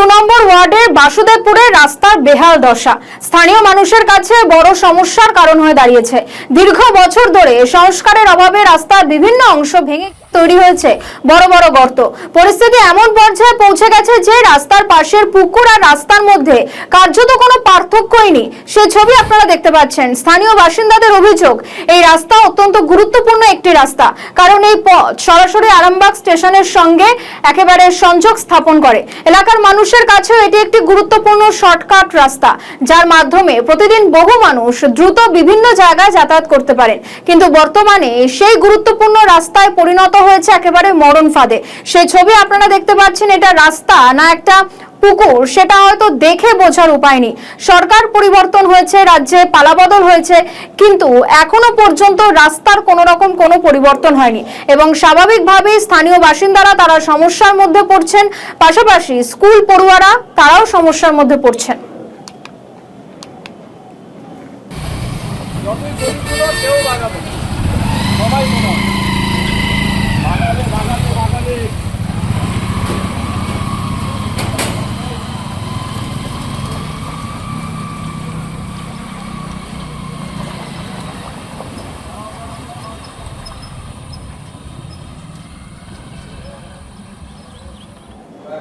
2 নম্বর ওয়ার্ডের বাসুদেবপুরের রাস্তার বেহাল দশা স্থানীয় মানুষের কাছে বড় সমস্যার কারণ হয়ে দাঁড়িয়েছে। দীর্ঘ বছর ধরে সংস্কারের অভাবে রাস্তার বিভিন্ন অংশ ভেঙে তৈরি হয়েছে বড় বড় গর্ত। পরিস্থিতি এমন পর্যায়ে পৌঁছে গেছে যে রাস্তার পাশের পুকুর আর রাস্তার মধ্যে কার্যত কোনো পার্থক্যই নেই। সে ছবি আপনারা দেখতে পাচ্ছেন। স্থানীয় বাসিন্দাদের অভিযোগ, এই রাস্তা অত্যন্ত গুরুত্বপূর্ণ একটি রাস্তা, কারণ এই পথ সরাসরি আরামবাগ স্টেশনের সঙ্গে একেবারে সংযোগ স্থাপন করে। এলাকার মানুষের কাছেও এটি একটি গুরুত্বপূর্ণ শর্টকাট রাস্তা, যার মাধ্যমে প্রতিদিন বহু মানুষ দ্রুত বিভিন্ন জায়গায় যাতায়াত করতে পারেন। কিন্তু বর্তমানে সেই গুরুত্বপূর্ণ রাস্তায় পরিণত হয়েছে একেবারে মরণ ফাঁদে। সেই ছবি আপনারা দেখতে পাচ্ছেন। এটা রাস্তা না একটা পুকুর, সেটা হয়তো দেখে বোঝার উপায় নেই। সরকার পরিবর্তন হয়েছে, রাজ্যে পালাবদল হয়েছে, কিন্তু এখনো পর্যন্ত রাস্তার কোনো রকম কোনো পরিবর্তন হয়নি এবং স্বাভাবিকভাবেই স্থানীয় বাসিন্দারা তারা সমস্যার মধ্যে পড়ছেন, পাশাপাশি স্কুল পড়ুয়ারা তারাও সমস্যার মধ্যে পড়ছেন। সবাই